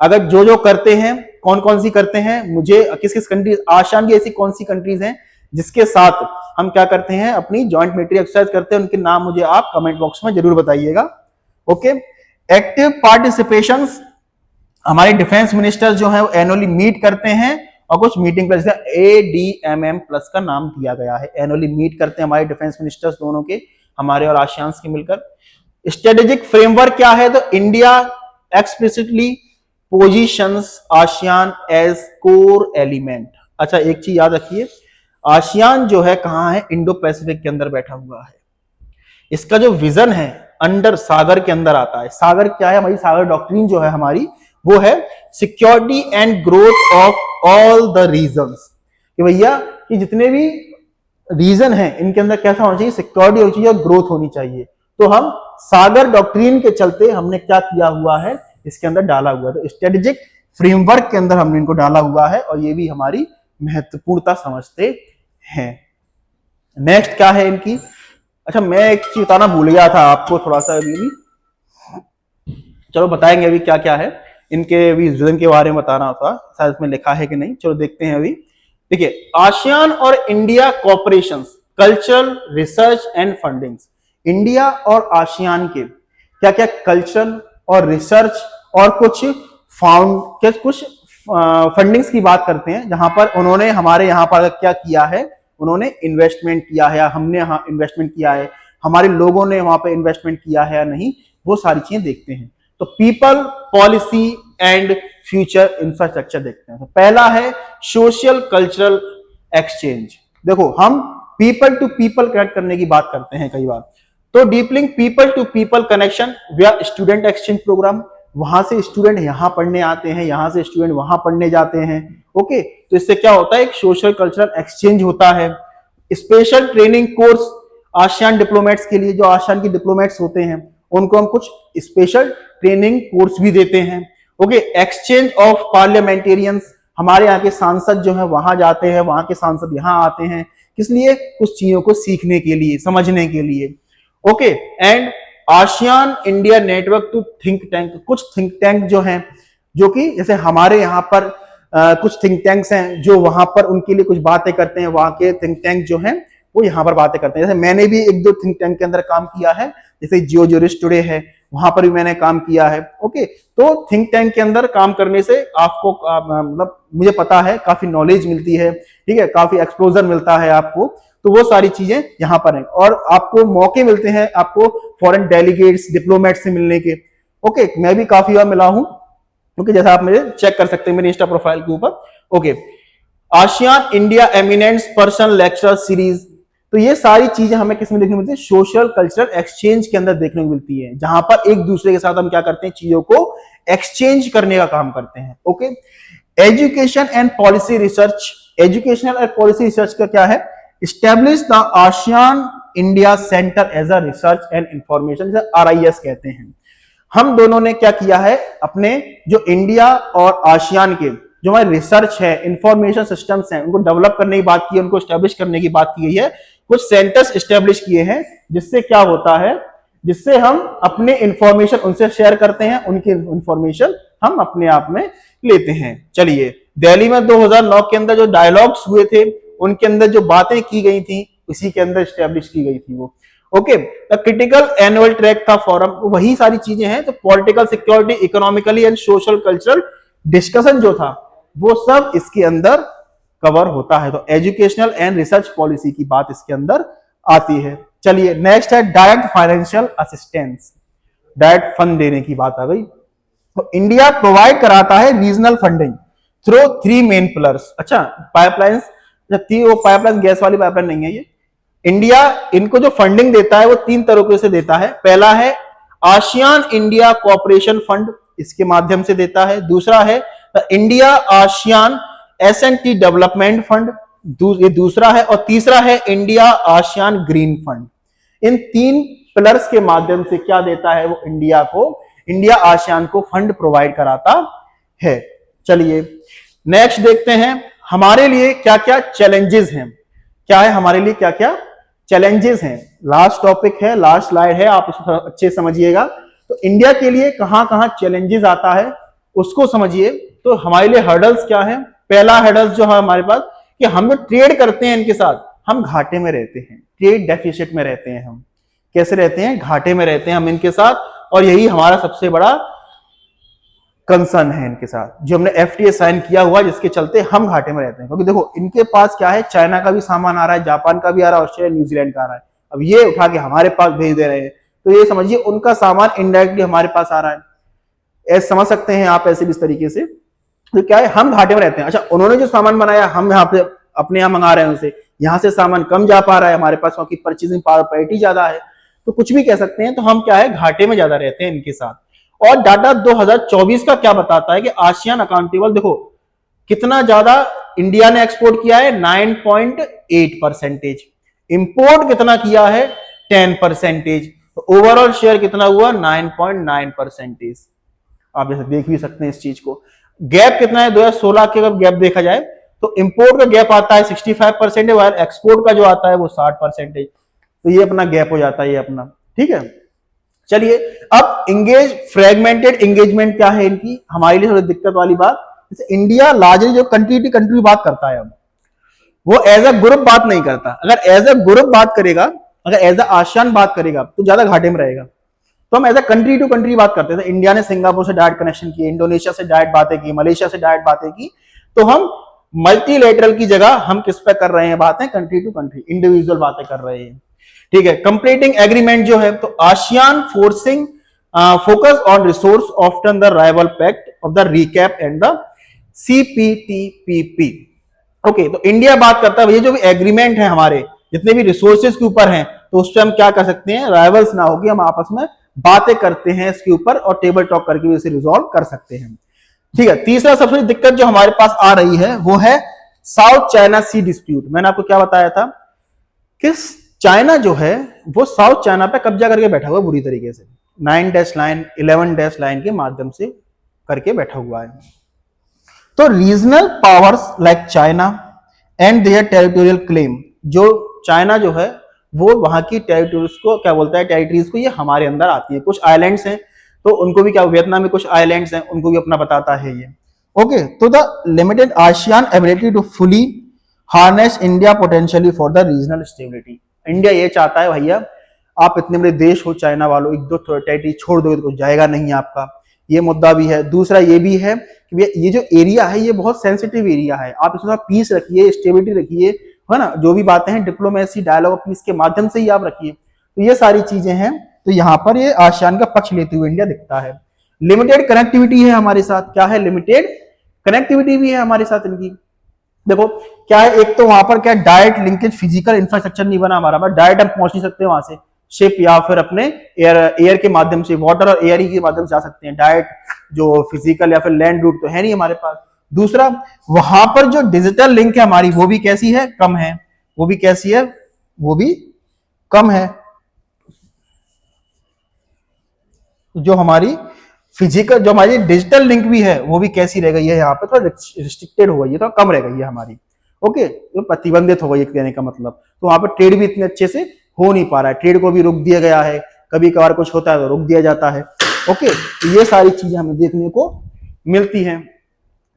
A: अगर जो करते हैं, कौन कौन सी करते हैं, मुझे किस किस कंट्रीज, आसियान की ऐसी कौन सी कंट्रीज हैं जिसके साथ हम क्या करते हैं, अपनी जॉइंट मिलिट्री एक्सरसाइज करते हैं, उनके नाम मुझे आप कमेंट बॉक्स में जरूर बताइएगा। ओके, एक्टिव पार्टिसिपेशन, हमारे डिफेंस मिनिस्टर्स जो है वो एनुअली मीट करते हैं, और कुछ मीटिंग प्लस ADMM प्लस का नाम दिया गया है। एनुअली मीट करते हैं हमारे डिफेंस मिनिस्टर्स दोनों के, हमारे और आसियान के मिलकर। स्ट्रेटेजिक फ्रेमवर्क क्या है, तो India explicitly positions ASEAN as core element. अच्छा, एक चीज याद रखिए, आसियान जो है कहां है, इंडो पैसिफिक के अंदर बैठा हुआ है। इसका जो विजन है अंडर सागर के अंदर आता है। सागर क्या है, हमारी सागर डॉक्ट्रिन जो है हमारी, वो है security and growth of all the regions. कि भैया कि जितने भी रीजन है इनके अंदर कैसा होना चाहिए, सिक्योरिटी होनी चाहिए और ग्रोथ होनी चाहिए। तो हम सागर डॉक्ट्रिन के चलते हमने क्या किया हुआ है, इसके अंदर डाला हुआ है। तो स्ट्रेटेजिक फ्रेमवर्क के अंदर हमने इनको डाला हुआ है, और ये भी हमारी महत्वपूर्णता समझते हैं। नेक्स्ट क्या है इनकी, अच्छा मैं एक चीज बताना भूल गया था आपको, थोड़ा सा अभी भी, चलो बताएंगे अभी क्या क्या है इनके अभी विजन के बारे में बताना था, शायद इसमें लिखा है कि नहीं, चलो देखते हैं अभी। देखिए, आसियान और India cooperation, cultural, research and fundings. India और आसियान के क्या क्या कल्चरल और रिसर्च और कुछ फंडिंग्स की बात करते हैं, जहां पर उन्होंने हमारे यहाँ पर क्या किया है, उन्होंने इन्वेस्टमेंट किया है या हमने यहाँ इन्वेस्टमेंट किया है, हमारे लोगों ने वहां पर इन्वेस्टमेंट किया है या नहीं, वो सारी चीजें देखते हैं। तो people, policy and future infrastructure देखते हैं। तो पहला है सोशल कल्चरल एक्सचेंज। देखो, हम पीपल टू पीपल कनेक्ट करने की बात करते हैं कई बार, तो डीपलिंग पीपल टू पीपल कनेक्शन विया स्टूडेंट एक्सचेंज प्रोग्राम। वहां से स्टूडेंट यहां पढ़ने आते हैं, यहां से स्टूडेंट वहां पढ़ने जाते हैं। ओके, तो इससे क्या होता है, एक सोशल कल्चरल एक्सचेंज होता है। Special training course ASEAN diplomats के लिए, जो आसियान के डिप्लोमेट्स होते हैं उनको हम कुछ स्पेशल ट्रेनिंग कोर्स भी देते हैं। ओके, एक्सचेंज ऑफ पार्लियामेंटेरियंस, हमारे यहाँ के सांसद जो है वहां जाते हैं, वहां के सांसद यहाँ आते हैं, किस लिए, कुछ चीजों को सीखने के लिए, समझने के लिए। Okay, and ASEAN India network to think tank, कुछ थिंक टैंक जो हैं, जो कि जैसे हमारे यहाँ पर कुछ थिंक टैंक्स हैं जो वहां पर उनके लिए कुछ बातें करते हैं, वहां के थिंक टैंक जो हैं वो यहाँ पर बातें करते हैं। जैसे मैंने भी एक दो थिंक टैंक के अंदर काम किया है, जैसे जियो जूरिस्ट टुडे है, वहां पर भी मैंने काम किया है। ओके, तो थिंक टैंक के अंदर काम करने से आपको मतलब मुझे पता है काफी नॉलेज मिलती है, ठीक है, काफी एक्सपोजर मिलता है आपको, तो वो सारी चीजें यहाँ पर हैं। और आपको मौके मिलते हैं आपको फॉरेन डेलीगेट्स, डिप्लोमेट से मिलने के। ओके, मैं भी काफी बार मिला हूं, ओके, जैसा आप मेरे चेक कर सकते हैं मेरे इंस्टा प्रोफाइल के ऊपर। Okay, ASEAN India eminence person lecture series, तो ये सारी चीजें हमें किसमें देखने को मिलती है, सोशल कल्चरल एक्सचेंज के अंदर देखने को मिलती है, जहां पर एक दूसरे के साथ हम क्या करते हैं, चीजों को एक्सचेंज करने का काम करते हैं। Okay, education and policy research, educational and policy research का क्या है, establish the ASEAN India centre as a research and information, RIS कहते हैं। हम दोनों ने क्या किया है, अपने जो इंडिया और आसियान के जो हमारे रिसर्च है, इंफॉर्मेशन सिस्टम्स हैं, उनको डेवलप करने की बात की है, उनको स्टैब्लिश करने की बात की गई है, कुछ सेंटर्स स्टैब्लिश किए हैं, जिससे क्या होता है, जिससे हम अपने इंफॉर्मेशन उनसे शेयर करते हैं, उनकी इंफॉर्मेशन हम अपने आप में लेते हैं। चलिए, दिल्ली में 2009 के अंदर जो डायलॉग्स हुए थे, उनके अंदर जो बातें की गई थी, उसी के अंदर स्टैब्लिश की गई थी वो। ओके, क्रिटिकल एनुअल ट्रैक था फोरम, वही सारी चीजें हैं, तो political security, economically and social cultural discussion जो था, वो सब इसके अंदर कवर होता है। तो एजुकेशनल एंड रिसर्च पॉलिसी की बात इसके अंदर आती है। चलिए, नेक्स्ट है direct financial assistance, direct fund देने की बात आ गई। तो इंडिया प्रोवाइड कराता है regional funding through 3 main pillars. अच्छा, पाइपलाइंस, वो पाइपलाइन गैस वाली पाइपलाइन नहीं है ये। इंडिया इनको जो फंडिंग देता है वो 3 तरीके से देता है। पहला है आसियान इंडिया कोऑपरेशन फंड, इसके माध्यम से देता है। दूसरा है India ASEAN S&T development fund, ये दूसरा है। और तीसरा है इंडिया आसियान ग्रीन फंड। इन 3 पिलर्स के माध्यम से क्या देता है वो, इंडिया आसियान को फंड प्रोवाइड कराता है। चलिए, नेक्स्ट देखते हैं हमारे लिए क्या क्या चैलेंजेस हैं, क्या है हमारे लिए क्या क्या चैलेंजेस हैं। लास्ट टॉपिक है, लास्ट स्लाइड है, आप इसको अच्छे समझिएगा। तो इंडिया के लिए कहां कहां चैलेंजेस आता है उसको समझिए। तो हमारे लिए हर्डल्स क्या है, पहला हर्डल्स जो है हमारे पास, कि हम जो ट्रेड करते हैं इनके साथ, हम घाटे में रहते हैं, ट्रेड डेफिसिट में रहते हैं। हम कैसे रहते हैं, घाटे में रहते हैं हम इनके साथ, और यही हमारा सबसे बड़ा कंसर्न है इनके साथ, जो हमने FTA साइन किया हुआ, जिसके चलते हम घाटे में रहते हैं। क्योंकि देखो इनके पास क्या है, चाइना का भी सामान आ रहा है, जापान का भी आ रहा है, ऑस्ट्रेलिया न्यूजीलैंड का आ रहा है, अब ये उठा के हमारे पास भेज दे रहे हैं, तो ये समझिए उनका सामान इनडायरेक्टली हमारे पास आ रहा है। ऐसे समझ सकते हैं आप, ऐसे भी इस तरीके से। तो क्या है, हम घाटे में रहते हैं। अच्छा, उन्होंने जो सामान बनाया हम यहाँ पे अपने यहाँ मंगा रहे हैं उनसे, यहाँ से सामान कम जा पा रहा है हमारे पास, क्योंकि परचेजिंग पावर पैरिटी ज्यादा है, तो कुछ भी कह सकते हैं। तो हम क्या है, घाटे में ज्यादा रहते हैं इनके साथ। और डाटा 2024 का क्या बताता है कि आसियान अकाउंटेबल, देखो कितना ज्यादा इंडिया ने एक्सपोर्ट किया है, 9.8%, इंपोर्ट कितना किया है, 10%, तो ओवरऑल शेयर कितना हुआ, 9.9%। आप जैसे देख भी सकते हैं इस चीज को। गैप कितना है, 2016 के अगर गैप देखा जाए तो इंपोर्ट का गैप आता है 65%, वाइल एक्सपोर्ट का जो आता है वो 60%। तो ये अपना गैप हो जाता है, ये अपना, ठीक है। चलिए, अब फ्रेगमेंटेड एंगेजमेंट क्या है इनकी, हमारे लिए थोड़ी दिक्कत वाली बात। जैसे इंडिया लार्जली जो कंट्री टू कंट्री बात करता है, अब वो एज अ ग्रुप बात नहीं करता। अगर एज अ ग्रुप बात करेगा, अगर एज अ आसियान बात करेगा, तो ज्यादा घाटे में रहेगा। तो हम as a country to country बात करते थे। इंडिया ने सिंगापुर से डायरेक्ट कनेक्शन किए, इंडोनेशिया से डायरेक्ट बातें की, मलेशिया से डायरेक्ट बातें की। तो हम मल्टीलेटरल की जगह हम किस पे कर रहे हैं बातें, कंट्री टू कंट्री, इंडिविजुअल बातें कर रहे हैं, ठीक है। कंप्लीटिंग एग्रीमेंट जो है, तो ASEAN forcing focus on resource often the rival pact of the recap and the CPTPP। Okay, तो इंडिया बात करता है ये जो भी एग्रीमेंट है हमारे, जितने भी रिसोर्सेज के ऊपर हैं, तो उस पर हम क्या कर सकते हैं, राइवल्स ना होगी, हम आपस में बातें करते हैं इसके ऊपर, और टेबल टॉक करके भी इसे रिजॉल्व कर सकते हैं, ठीक है। तीसरा सबसे बड़ी दिक्कत जो हमारे पास आ रही है वो है साउथ चाइना सी डिस्प्यूट। मैंने आपको क्या बताया था कि चाइना जो है वो साउथ चाइना पे कब्जा करके बैठा हुआ है बुरी तरीके से, 9 डैश लाइन 11 डैश लाइन के माध्यम से करके बैठा हुआ है। तो regional powers like China and their territorial claim, जो चाइना जो है वो वहां की टेरिटोरीज को क्या बोलता है, टेरिटरीज को, ये हमारे अंदर आती है। कुछ आइलैंड्स हैं तो उनको भी क्या, वियतनाम में कुछ आइलैंड्स हैं उनको भी अपना बताता है ये। ओके, तो the limited ASEAN ability to fully harness India potentially for the regional stability. India ये चाहता है भैया, आप इतने बड़े देश हो चाइना वालों, एक दो टेरिटरी छोड़ दोगे तो कुछ जाएगा नहीं आपका, ये मुद्दा भी है। दूसरा ये भी है कि ये जो एरिया है ये बहुत सेंसिटिव एरिया है, आप इसमें पीस रखिए, स्टेबिलिटी रखिए, है ना, जो भी बातें हैं डिप्लोमेसी डायलॉग पीस के माध्यम से ही आप रखिए। तो ये सारी चीजें हैं, तो यहाँ पर ये आसियान का पक्ष लेते हुए इंडिया दिखता है। लिमिटेड कनेक्टिविटी है हमारे साथ, क्या है, लिमिटेड कनेक्टिविटी भी है हमारे साथ इनकी। देखो क्या है, एक तो वहां पर क्या डायरेक्ट लिंकेज फिजिकल इंफ्रास्ट्रक्चर नहीं बना हमारा, डायरेक्ट हम पहुंच नहीं सकते वहां से, शिप या फिर अपने एयर के माध्यम से, वाटर और एयर के माध्यम से जा सकते हैं, डायरेक्ट जो फिजिकल या फिर लैंड रूट तो है नहीं हमारे पास। दूसरा वहां पर जो डिजिटल लिंक है हमारी वो भी कैसी है, कम है, वो भी कैसी है, वो भी कम है। जो हमारी फिजिकल, जो हमारी डिजिटल लिंक भी है वो भी कैसी रह गई है, यहाँ पे थोड़ा रिस्ट्रिक्टेड हो गई है, थोड़ा कम रह गई है हमारी। ओके, तो प्रतिबंधित हो गई कहने का मतलब, तो वहां पर ट्रेड भी इतने अच्छे से हो नहीं पा रहा है, ट्रेड को भी रोक दिया गया है, कभी कभार कुछ होता है तो रोक दिया जाता है। ओके, तो ये सारी चीजें हमें देखने को मिलती हैं।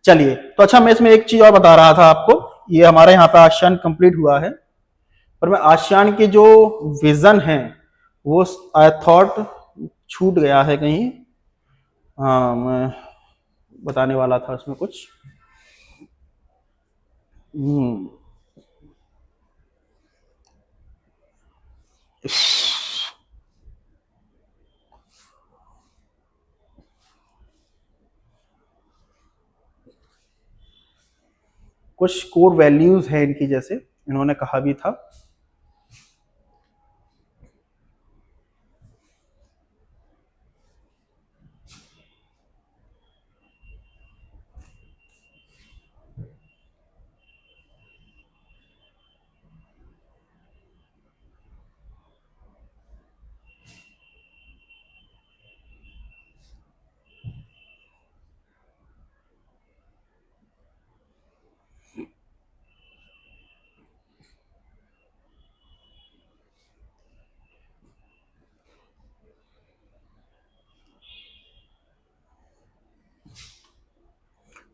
A: चलिए, तो अच्छा मैं इसमें एक चीज और बता रहा था आपको, ये हमारे यहाँ पे आसियान कंप्लीट हुआ है, पर मैं आसियान के जो विजन है वो आई थॉट छूट गया है कहीं, हाँ मैं बताने वाला था उसमें कुछ, कुछ कोर वैल्यूज है इनकी, जैसे इन्होंने कहा भी था।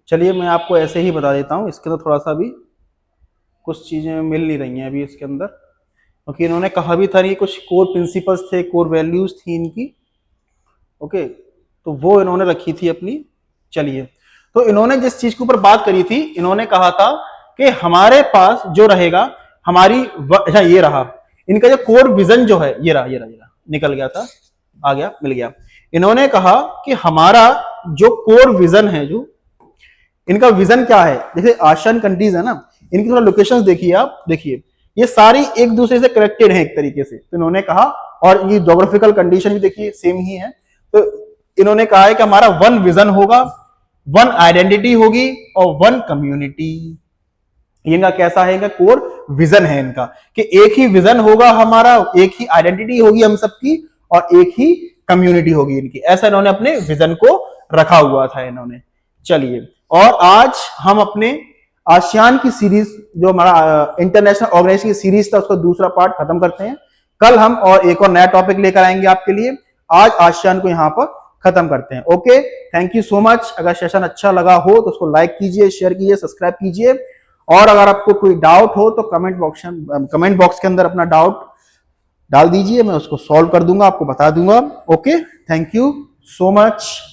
A: चलिए मैं आपको ऐसे ही बता देता हूँ, इसके तो थोड़ा सा भी कुछ चीजें मिल नहीं रही हैं अभी इसके अंदर, क्योंकि इन्होंने कहा भी था कि कुछ कोर प्रिंसिपल्स थे, कोर वैल्यूज थी इनकी। ओके, तो वो इन्होंने रखी थी अपनी। चलिए, तो इन्होंने जिस चीज के ऊपर बात करी थी, इन्होंने कहा था कि हमारे पास जो रहेगा हमारी अच्छा ये रहा इनका जो कोर विजन जो है, ये रहा, ये रहा, ये रहा, निकल गया था, आ गया, मिल गया। इन्होंने कहा कि हमारा जो कोर विजन है, जो इनका विजन क्या है, जैसे आसियान कंट्रीज है ना, इनकी थोड़ा लोकेशंस देखिए, आप देखिए ये सारी एक दूसरे से कनेक्टेड है एक तरीके से, तो इन्होंने कहा, और ये ज्योग्राफिकल कंडीशन भी देखिए सेम ही है, तो इन्होंने कहा है कि हमारा वन विजन होगा, वन आइडेंटिटी होगी और वन कम्युनिटी। इनका कैसा है, इनका कोर विजन है इनका कि एक ही विजन होगा हमारा, एक ही आइडेंटिटी होगी हम सबकी और एक ही कम्युनिटी होगी इनकी, ऐसा इन्होंने अपने विजन को रखा हुआ था इन्होंने। चलिए, और आज हम अपने आसियान की सीरीज, जो हमारा इंटरनेशनल ऑर्गेनाइजेशन की सीरीज था, उसका दूसरा पार्ट खत्म करते हैं। कल हम और एक और नया टॉपिक लेकर आएंगे आपके लिए। आज आसियान को यहाँ पर खत्म करते हैं। Okay, thank you so much. अगर सेशन अच्छा लगा हो तो उसको लाइक कीजिए, शेयर कीजिए, सब्सक्राइब कीजिए, और अगर आपको कोई डाउट हो तो कमेंट बॉक्स के अंदर अपना डाउट डाल दीजिए, मैं उसको सॉल्व कर दूंगा, आपको बता दूंगा। Okay, thank you so much.